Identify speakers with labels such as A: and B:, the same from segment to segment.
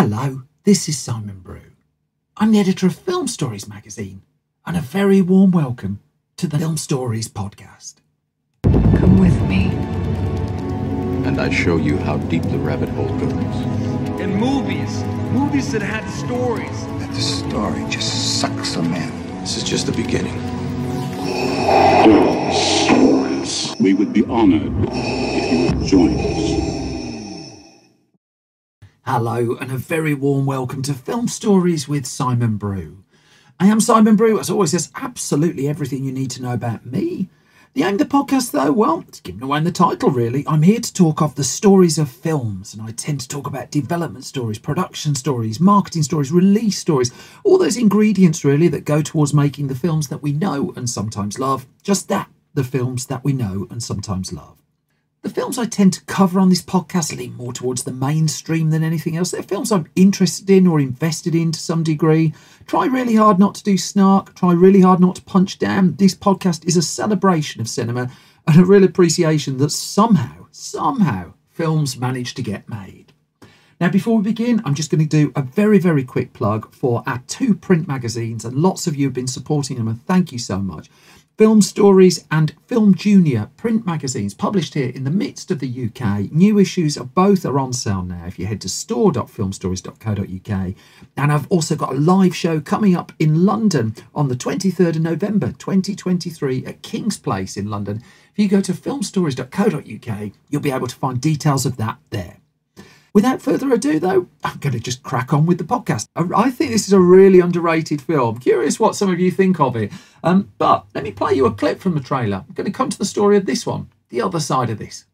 A: Hello, this is Simon Brew. I'm the editor of Film Stories magazine, and a very warm welcome to the Film Stories podcast.
B: Come with me.
C: And I show you how deep the rabbit hole goes.
D: In movies that had stories.
E: That the story just sucks them in.
C: This is just the beginning.
F: Stories. We would be honored if you would join us.
A: Hello, and a very warm welcome to Film Stories with Simon Brew. I am Simon Brew. As always, there's absolutely everything you need to know about me. The aim of the podcast, though, well, it's given away in the title, really. I'm here to talk of the stories of films, and I tend to talk about development stories, production stories, marketing stories, release stories, all those ingredients, really, that go towards making the films that we know and sometimes love. Just that, the films that we know and sometimes love. The films I tend to cover on this podcast lean more towards the mainstream than anything else. They're films I'm interested in or invested in to some degree. Try really hard not to do snark. Try really hard not to punch down. This podcast is a celebration of cinema and a real appreciation that somehow, films manage to get made. Now, before we begin, I'm just going to do a very, very quick plug for our 2 print magazines, and lots of you have been supporting them, and thank you so much. Film Stories and Film Junior print magazines published here in the midst of the UK. New issues of both are on sale now if you head to store.filmstories.co.uk. And I've also got a live show coming up in London on the 23rd of November 2023 at King's Place in London. If you go to filmstories.co.uk, you'll be able to find details of that there. Without further ado, though, I'm going to just crack on with the podcast. I think this is a really underrated film. Curious what some of you think of it. But let me play you a clip from the trailer. I'm going to come to the story of this one, the other side of this.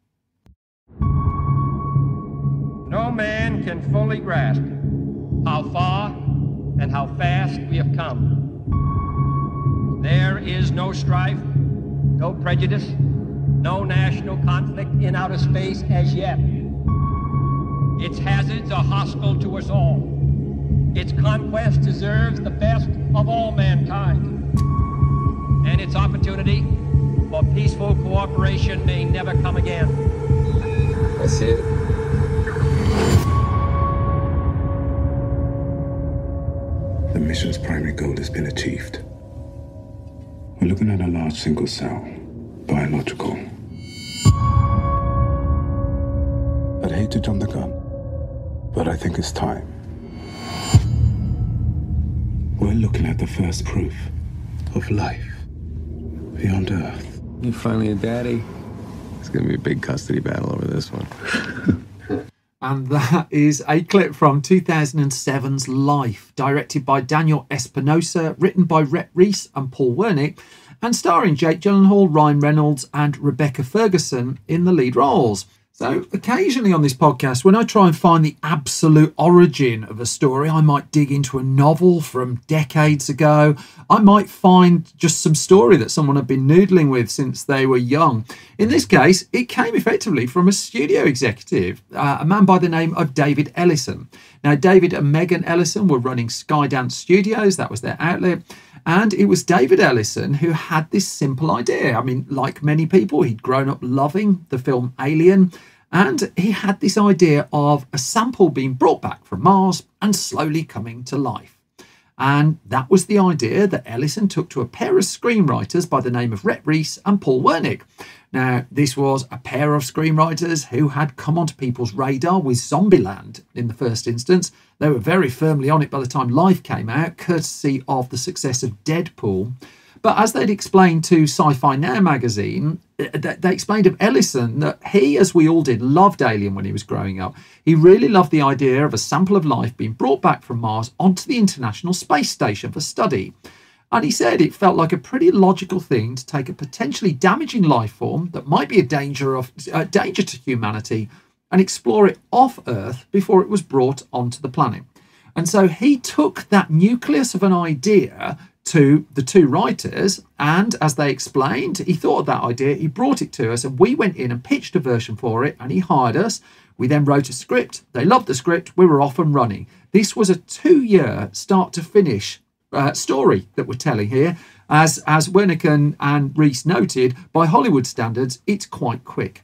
D: No man can fully grasp how far and how fast we have come. There is no strife, no prejudice, no national conflict in outer space as yet. Its hazards are hostile to us all. Its conquest deserves the best of all mankind. And its opportunity for peaceful cooperation may never come again.
C: That's it.
F: The mission's primary goal has been achieved. We're looking at a large single cell, biological. I'd hate to jump the gun, but I think it's time. We're looking at the first proof of life beyond Earth.
C: You finally a daddy? It's going to be a big custody battle over this one.
A: And that is a clip from 2007's Life, directed by Daniel Espinosa, written by Rhett, Rheese and Paul Wernick, and starring Jake Gyllenhaal, Ryan Reynolds and Rebecca Ferguson in the lead roles. So occasionally on this podcast, when I try and find the absolute origin of a story, I might dig into a novel from decades ago. I might find just some story that someone had been noodling with since they were young. In this case, it came effectively from a studio executive, a man by the name of David Ellison. Now, David and Megan Ellison were running Skydance Studios. That was their outlet. And it was David Ellison who had this simple idea. I mean, like many people, he'd grown up loving the film Alien, and he had this idea of a sample being brought back from Mars and slowly coming to life. And that was the idea that Ellison took to a pair of screenwriters by the name of Rhett, Rheese and Paul Wernick. Now, this was a pair of screenwriters who had come onto people's radar with Zombieland in the first instance. They were very firmly on it by the time Life came out, courtesy of the success of Deadpool. But as they'd explained to Sci-Fi Now magazine, they explained of Ellison that he, as we all did, loved Alien when he was growing up. He really loved the idea of a sample of life being brought back from Mars onto the International Space Station for study. And he said it felt like a pretty logical thing to take a potentially damaging life form that might be a danger to humanity and explore it off Earth before it was brought onto the planet. And so he took that nucleus of an idea to the 2 writers, and as they explained, he thought of that idea, he brought it to us, and we went in and pitched a version for it, and he hired us. We then wrote a script. They loved the script. We were off and running. This was a 2-year start to finish story that we're telling here. As Wernick and Rheese noted, by Hollywood standards, it's quite quick.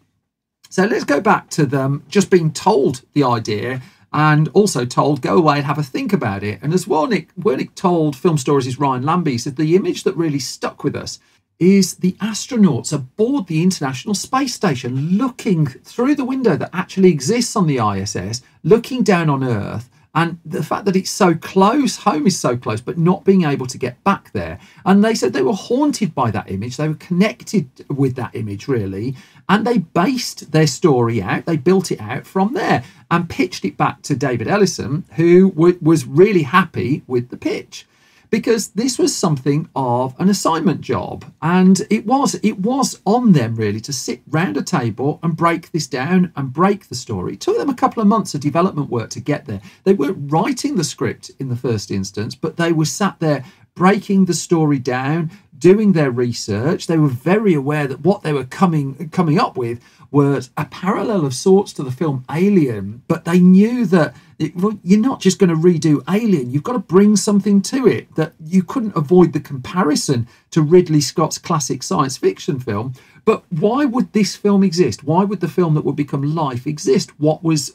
A: So let's go back to them just being told the idea and also told, go away and have a think about it. And as Wernick told Film Stories' Ryan Lambie, he said, the image that really stuck with us is the astronauts aboard the International Space Station looking through the window that actually exists on the ISS, looking down on Earth, and the fact that it's so close, home is so close, but not being able to get back there. And they said they were haunted by that image. They were connected with that image, really. And they based their story out. They built it out from there and pitched it back to David Ellison, who was really happy with the pitch, because this was something of an assignment job. And it was on them, really, to sit round a table and break this down and break the story. It took them a couple of months of development work to get there. They weren't writing the script in the first instance, but they were sat there breaking the story down, doing their research. They were very aware that what they were coming up with was a parallel of sorts to the film Alien, but they knew that you're not just going to redo Alien, you've got to bring something to it, that you couldn't avoid the comparison to Ridley Scott's classic science fiction film. But why would this film exist? Why would the film that would become Life exist? What was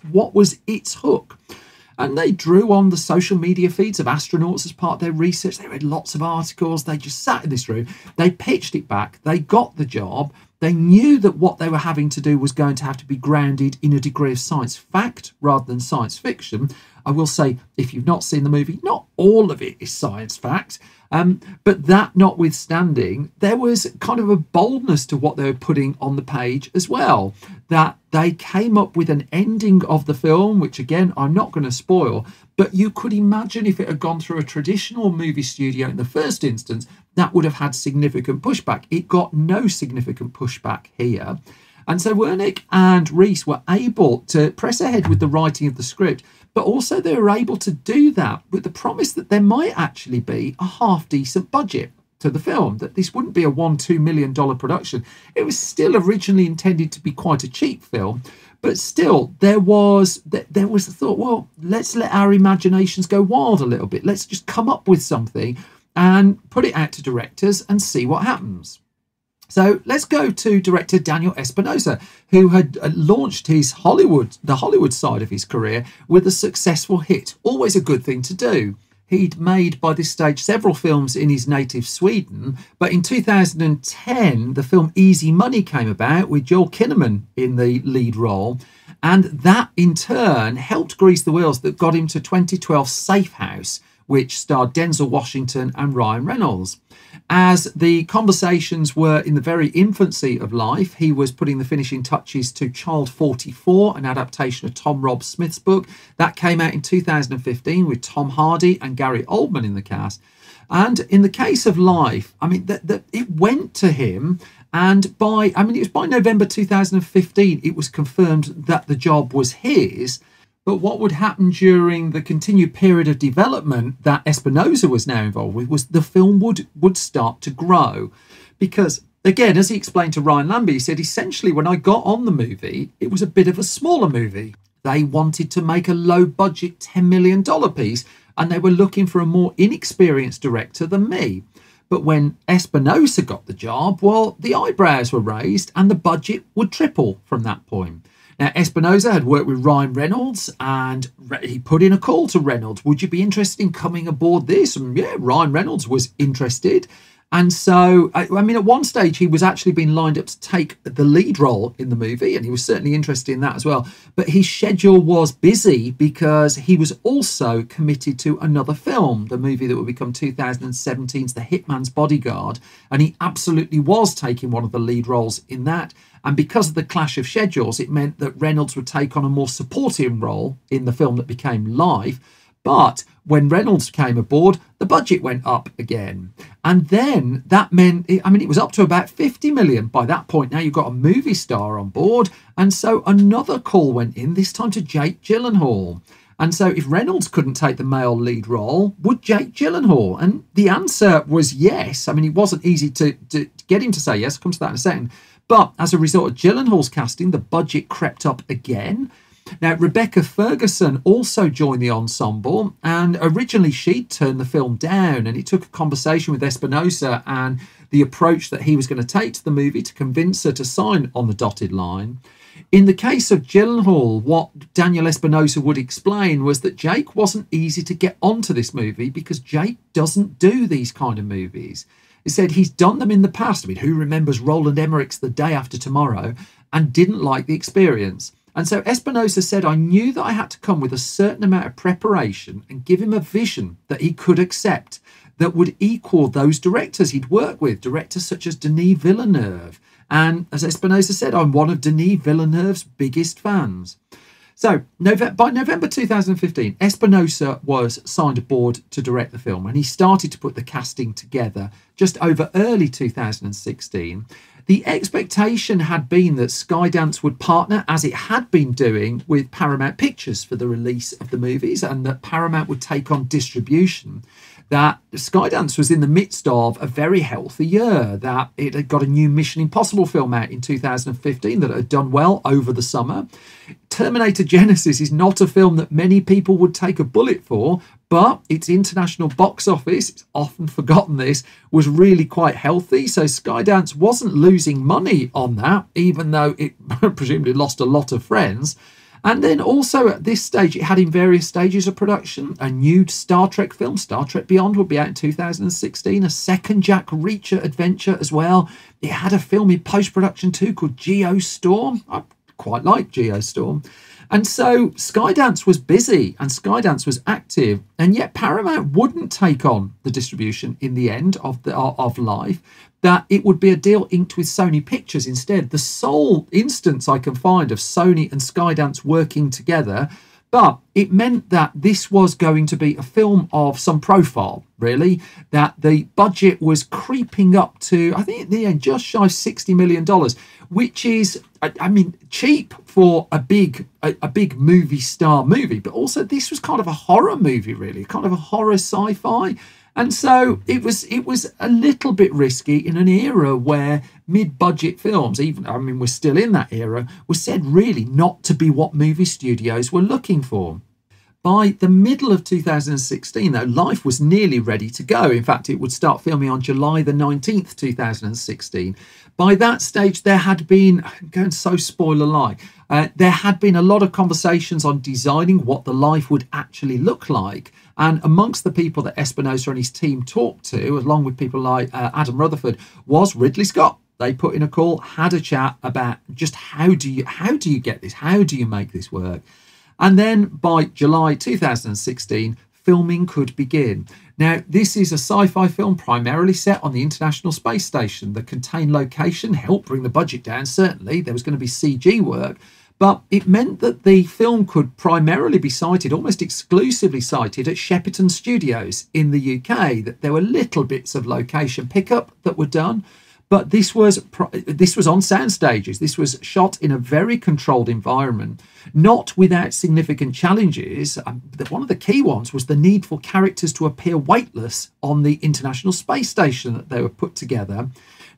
A: its hook? And they drew on the social media feeds of astronauts as part of their research. They read lots of articles. They just sat in this room. They pitched it back. They got the job. They knew that what they were having to do was going to have to be grounded in a degree of science fact rather than science fiction. I will say, if you've not seen the movie, not all of it is science fact. But that notwithstanding, there was kind of a boldness to what they were putting on the page as well, that they came up with an ending of the film, which again, I'm not going to spoil, but you could imagine if it had gone through a traditional movie studio in the first instance, that would have had significant pushback. It got no significant pushback here. And so Wernick and Rheese were able to press ahead with the writing of the script, but also they were able to do that with the promise that there might actually be a half-decent budget to the film, that this wouldn't be a $1-2 million production. It was still originally intended to be quite a cheap film, but still there was the thought, well, let's let our imaginations go wild a little bit. Let's just come up with something and put it out to directors and see what happens. So let's go to director Daniel Espinosa, who had launched the Hollywood side of his career with a successful hit. Always a good thing to do. He'd made by this stage several films in his native Sweden, but in 2010 the film Easy Money came about with Joel Kinnaman in the lead role, and that in turn helped grease the wheels that got him to 2012 Safe House, which starred Denzel Washington and Ryan Reynolds. As the conversations were in the very infancy of Life, he was putting the finishing touches to Child 44, an adaptation of Tom Robb Smith's book. That came out in 2015 with Tom Hardy and Gary Oldman in the cast. And in the case of Life, I mean, it went to him, and it was by November 2015, it was confirmed that the job was his. But what would happen during the continued period of development that Espinosa was now involved with was the film would start to grow. Because, again, as he explained to Ryan Lambie, he said, essentially, when I got on the movie, it was a bit of a smaller movie. They wanted to make a low-budget $10 million piece, and they were looking for a more inexperienced director than me. But when Espinosa got the job, well, the eyebrows were raised, and the budget would triple from that point. Now, Espinosa had worked with Ryan Reynolds, and he put in a call to Reynolds. Would you be interested in coming aboard this? And yeah, Ryan Reynolds was interested. And so, at one stage, he was actually being lined up to take the lead role in the movie, and he was certainly interested in that as well. But his schedule was busy because he was also committed to another film, the movie that would become 2017's The Hitman's Bodyguard. And he absolutely was taking one of the lead roles in that. And because of the clash of schedules, it meant that Reynolds would take on a more supporting role in the film that became Life. But when Reynolds came aboard, the budget went up again. And then that meant, it was up to about 50 million by that point. Now you've got a movie star on board. And so another call went in, this time to Jake Gyllenhaal. And so if Reynolds couldn't take the male lead role, would Jake Gyllenhaal? And the answer was yes. It wasn't easy to get him to say yes. I'll come to that in a second. But as a result of Gyllenhaal's casting, the budget crept up again. Now, Rebecca Ferguson also joined the ensemble, and originally she'd turned the film down, and it took a conversation with Espinosa and the approach that he was going to take to the movie to convince her to sign on the dotted line. In the case of Gyllenhaal, what Daniel Espinosa would explain was that Jake wasn't easy to get onto this movie because Jake doesn't do these kind of movies. He said he's done them in the past. I mean, who remembers Roland Emmerich's The Day After Tomorrow and didn't like the experience? And so Espinosa said, I knew that I had to come with a certain amount of preparation and give him a vision that he could accept that would equal those directors he'd worked with, directors such as Denis Villeneuve. And as Espinosa said, I'm one of Denis Villeneuve's biggest fans. So by November 2015, Espinosa was signed aboard to direct the film, and he started to put the casting together just over early 2016. The expectation had been that Skydance would partner, as it had been doing, with Paramount Pictures for the release of the movies, and that Paramount would take on distribution. That Skydance was in the midst of a very healthy year, that it had got a new Mission Impossible film out in 2015 that had done well over the summer. Terminator Genisys is not a film that many people would take a bullet for, but its international box office, it's often forgotten this, was really quite healthy. So Skydance wasn't losing money on that, even though it presumably lost a lot of friends. And then also at this stage, it had in various stages of production a new Star Trek film, Star Trek Beyond, would be out in 2016, a second Jack Reacher adventure as well. It had a film in post-production too called Geostorm. I quite like Geostorm. And so Skydance was busy and Skydance was active, and yet Paramount wouldn't take on the distribution in the end of life, that it would be a deal inked with Sony Pictures instead. The sole instance I can find of Sony and Skydance working together, but it meant that this was going to be a film of some profile, really, that the budget was creeping up to, I think in the end, just shy of $60 million, which is, I mean, cheap for a big movie star movie, but also this was kind of a horror movie, really, kind of a horror sci-fi. And so it was a little bit risky in an era where mid-budget films, even, I mean, we're still in that era, were said really not to be what movie studios were looking for. By the middle of 2016, though, life was nearly ready to go. In fact, it would start filming on July the 19th, 2016. By that stage, there had been, I'm going so spoiler-like, there had been a lot of conversations on designing what the life would actually look like. And amongst the people that Espinosa and his team talked to, along with people like Adam Rutherford, was Ridley Scott. They put in a call, had a chat about just how do you get this? How do you make this work? And then by July 2016, filming could begin. Now, this is a sci-fi film primarily set on the International Space Station. The contained location helped bring the budget down, certainly. There was going to be CG work. But it meant that the film could primarily be sited, almost exclusively sited, at Shepperton Studios in the UK. That there were little bits of location pickup that were done. But this was on sound stages. This was shot in a very controlled environment, not without significant challenges. One of the key ones was the need for characters to appear weightless on the International Space Station that they were put together.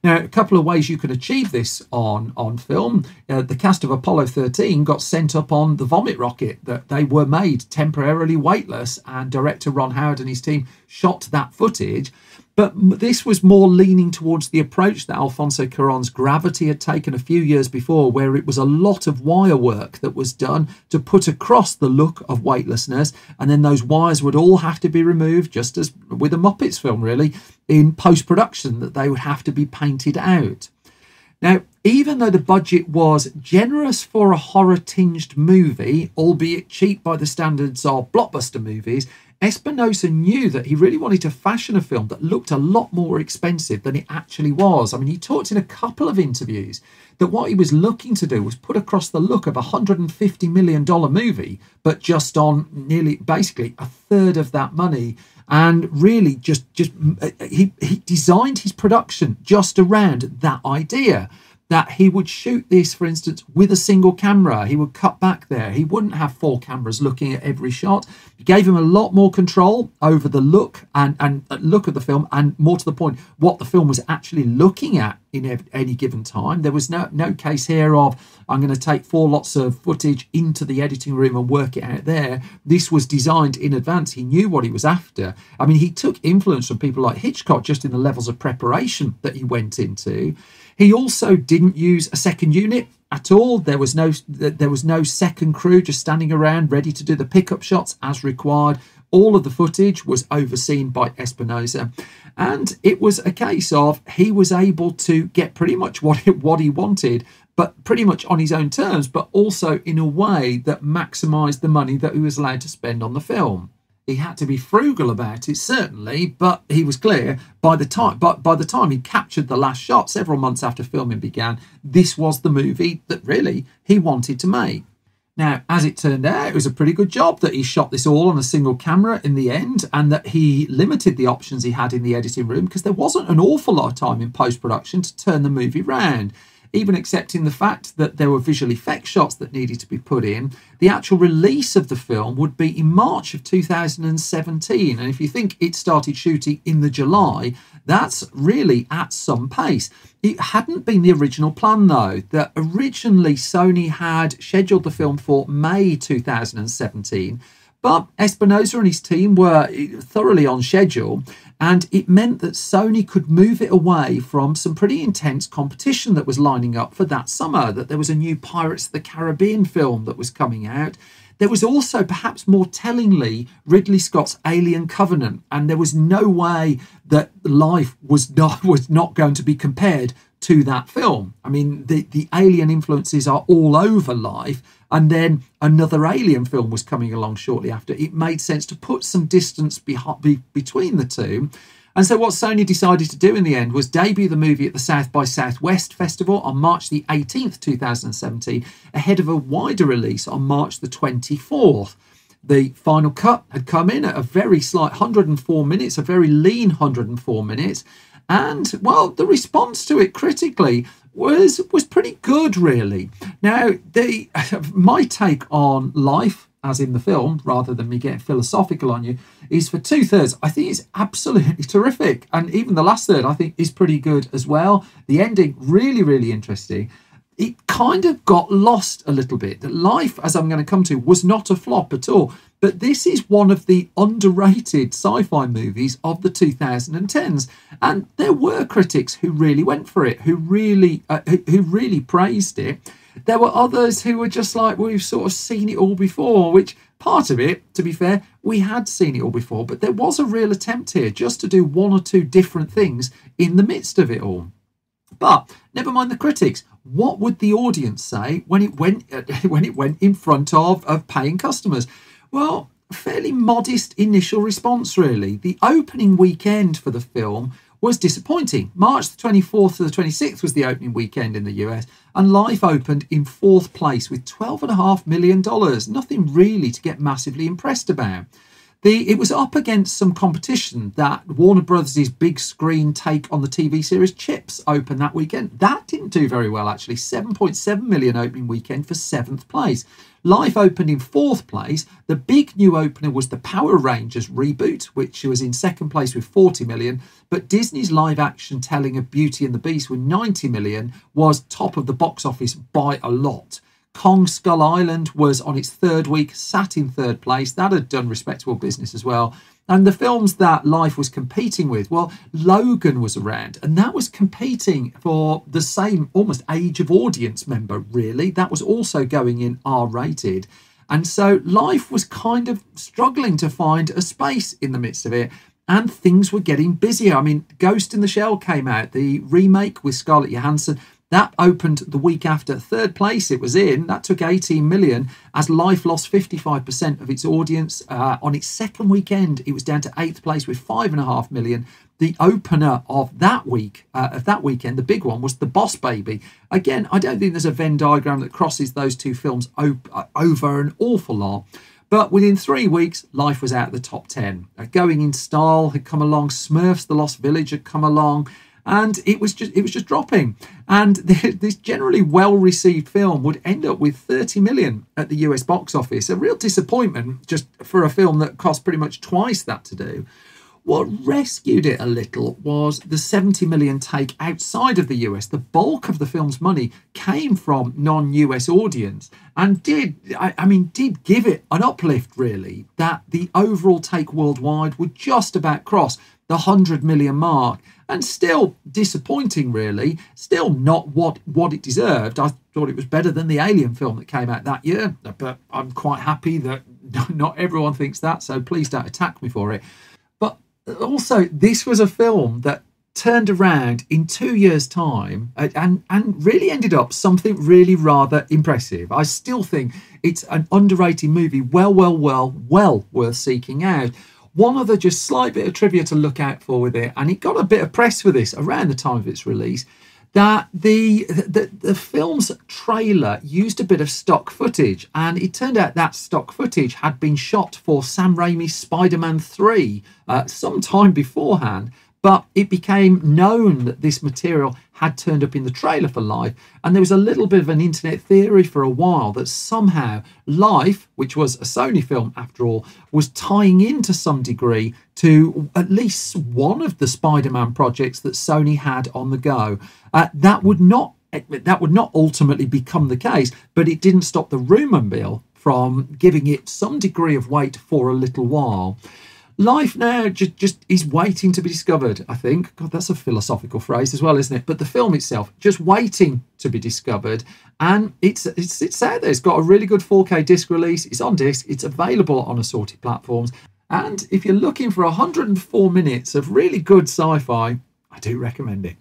A: Now, a couple of ways you can achieve this on film. The cast of Apollo 13 got sent up on the vomit rocket, that they were made temporarily weightless, and director Ron Howard and his team shot that footage. But this was more leaning towards the approach that Alfonso Cuarón's Gravity had taken a few years before, where it was a lot of wire work that was done to put across the look of weightlessness, and then those wires would all have to be removed, just as with a Muppets film, really, in post-production, that they would have to be painted out. Now, even though the budget was generous for a horror-tinged movie, albeit cheap by the standards of blockbuster movies, Espinosa knew that he really wanted to fashion a film that looked a lot more expensive than it actually was. I mean, he talked in a couple of interviews that what he was looking to do was put across the look of a $150 million movie, but just on nearly, basically, a third of that money. And really he designed his production just around that idea, that he would shoot this, for instance, with a single camera. He would cut back there. He wouldn't have 4 cameras looking at every shot. It gave him a lot more control over the look and look of the film, and more to the point, what the film was actually looking at in any given time. There was no case here of, I'm going to take 4 lots of footage into the editing room and work it out there. This was designed in advance. He knew what he was after. I mean, he took influence from people like Hitchcock just in the levels of preparation that he went into. He also didn't use a second unit at all. There was no second crew just standing around ready to do the pickup shots as required. All of the footage was overseen by Espinosa, and it was a case of he was able to get pretty much what he wanted, but pretty much on his own terms, but also in a way that maximised the money that he was allowed to spend on the film. He had to be frugal about it, certainly, but he was clear by the time he captured the last shot, several months after filming began, this was the movie that really he wanted to make. Now, as it turned out, it was a pretty good job that he shot this all on a single camera in the end, and that he limited the options he had in the editing room, because there wasn't an awful lot of time in post-production to turn the movie round. Even accepting the fact that there were visual effects shots that needed to be put in, the actual release of the film would be in March of 2017. And if you think it started shooting in the July, that's really at some pace. It hadn't been the original plan, though. That originally Sony had scheduled the film for May 2017, but Espinosa and his team were thoroughly on schedule, and it meant that Sony could move it away from some pretty intense competition that was lining up for that summer, that there was a new Pirates of the Caribbean film that was coming out. There was also, perhaps more tellingly, Ridley Scott's Alien Covenant, and there was no way that Life was not going to be compared to that film. I mean, the Alien influences are all over Life, and then another Alien film was coming along shortly after. It made sense to put some distance between the two. And so what Sony decided to do in the end was debut the movie at the South by Southwest Festival on March the 18th, 2017, ahead of a wider release on March the 24th. The final cut had come in at a very slight 104 minutes, a very lean 104 minutes. And, well, the response to it critically was pretty good, really. Now, my take on Life, as in the film, rather than me getting philosophical on you, is for 2/3. I think it's absolutely terrific. And even the last third, I think, is pretty good as well. The ending, really, really interesting. It kind of got lost a little bit. That Life, as I'm going to come to, was not a flop at all. But this is one of the underrated sci-fi movies of the 2010s. And there were critics who really went for it, who really praised it. There were others who were just like, well, we've sort of seen it all before, which part of it, to be fair, we had seen it all before. But there was a real attempt here just to do one or two different things in the midst of it all. But never mind the critics. What would the audience say when it went in front of paying customers? Well, fairly modest initial response, really. The opening weekend for the film was disappointing. March the 24th to the 26th was the opening weekend in the US, and Life opened in 4th place with $12.5 million. Nothing really to get massively impressed about. It was up against some competition that Warner Brothers' big screen take on the TV series Chips opened that weekend. That didn't do very well, actually. 7.7 million opening weekend for 7th place. Life opened in 4th place. The big new opener was the Power Rangers reboot, which was in 2nd place with 40 million. But Disney's live action telling of Beauty and the Beast with 90 million was top of the box office by a lot. Kong Skull Island was on its 3rd week, sat in 3rd place. That had done respectable business as well. And the films that Life was competing with, well, Logan was around, and that was competing for the same almost age of audience member, really. That was also going in R-rated. And so Life was kind of struggling to find a space in the midst of it. And things were getting busier. I mean, Ghost in the Shell came out, the remake with Scarlett Johansson. That opened the week after. 3rd place it was in. That took 18 million as Life lost 55% of its audience. On its 2nd weekend, it was down to 8th place with 5.5 million. The opener of that weekend, the big one, was The Boss Baby. Again, I don't think there's a Venn diagram that crosses those two films over an awful lot. But within 3 weeks, Life was out of the top 10. Going in Style had come along. Smurfs: The Lost Village had come along. And it was just dropping. And this generally well-received film would end up with 30 million at the US box office. A real disappointment just for a film that cost pretty much twice that to do. What rescued it a little was the 70 million take outside of the US. The bulk of the film's money came from non-US audience and did give it an uplift, really, that the overall take worldwide would just about cross the 100 million mark. And still disappointing, really. Still not what it deserved. I thought it was better than the Alien film that came out that year. But I'm quite happy that not everyone thinks that, so please don't attack me for it. But also, this was a film that turned around in 2 years' time and really ended up something really rather impressive. I still think it's an underrated movie, well worth seeking out. One other just slight bit of trivia to look out for with it, and it got a bit of press for this around the time of its release, that the film's trailer used a bit of stock footage, and it turned out that stock footage had been shot for Sam Raimi's Spider-Man 3 some time beforehand, but it became known that this material had turned up in the trailer for Life, and there was a little bit of an internet theory for a while that somehow Life, which was a Sony film after all, was tying in to some degree to at least one of the Spider-Man projects that Sony had on the go. That would not ultimately become the case, but it didn't stop the rumour mill from giving it some degree of weight for a little while. Life now just is waiting to be discovered, I think. God, that's a philosophical phrase as well, isn't it? But the film itself, just waiting to be discovered. And it's out there. It's got a really good 4K disc release. It's on disc. It's available on assorted platforms. And if you're looking for 104 minutes of really good sci-fi, I do recommend it.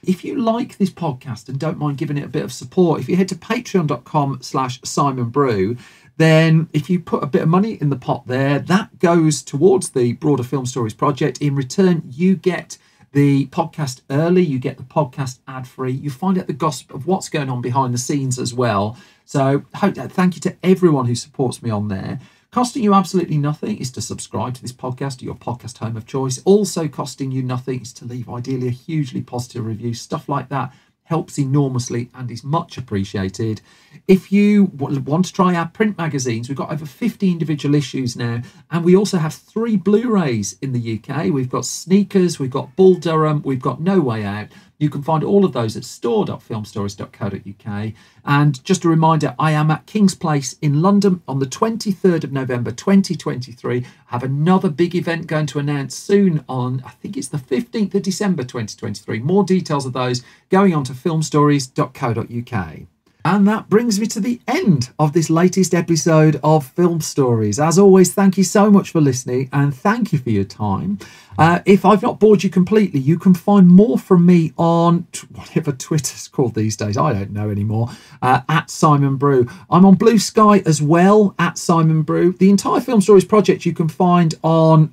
A: If you like this podcast and don't mind giving it a bit of support, if you head to patreon.com/SimonBrew, then if you put a bit of money in the pot there, that goes towards the broader Film Stories project. In return, you get the podcast early, you get the podcast ad-free, you find out the gossip of what's going on behind the scenes as well. So thank you to everyone who supports me on there. Costing you absolutely nothing is to subscribe to this podcast to your podcast home of choice. Also costing you nothing is to leave ideally a hugely positive review. Stuff like that helps enormously and is much appreciated. If you want to try our print magazines, we've got over 50 individual issues now, and we also have 3 Blu-rays in the UK. We've got Sneakers, we've got Bull Durham, we've got No Way Out. You can find all of those at store.filmstories.co.uk. And just a reminder, I am at King's Place in London on the 23rd of November 2023. I have another big event going to announce soon on, I think it's the 15th of December 2023. More details of those going on to filmstories.co.uk. And that brings me to the end of this latest episode of Film Stories. As always, thank you so much for listening and thank you for your time. If I've not bored you completely, you can find more from me on whatever Twitter's called these days. I don't know anymore. At Simon Brew. I'm on Blue Sky as well, at Simon Brew. The entire Film Stories project you can find on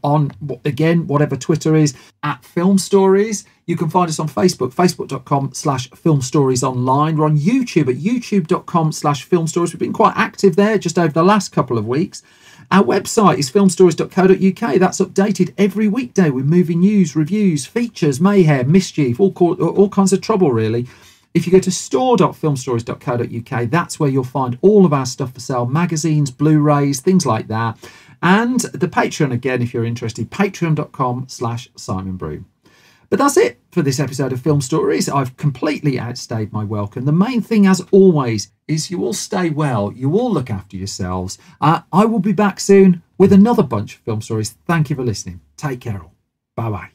A: again, whatever Twitter is, at Film Stories. You can find us on Facebook, facebook.com/filmstoriesonline. We're on YouTube at youtube.com/filmstories. We've been quite active there just over the last couple of weeks. Our website is filmstories.co.uk. That's updated every weekday with movie news, reviews, features, mayhem, mischief, all kinds of trouble, really. If you go to store.filmstories.co.uk, that's where you'll find all of our stuff for sale, magazines, Blu-rays, things like that. And the Patreon, again, if you're interested, patreon.com/SimonBrew. But that's it for this episode of Film Stories. I've completely outstayed my welcome. The main thing, as always, is you all stay well. You all look after yourselves. I will be back soon with another bunch of Film Stories. Thank you for listening. Take care all. Bye-bye.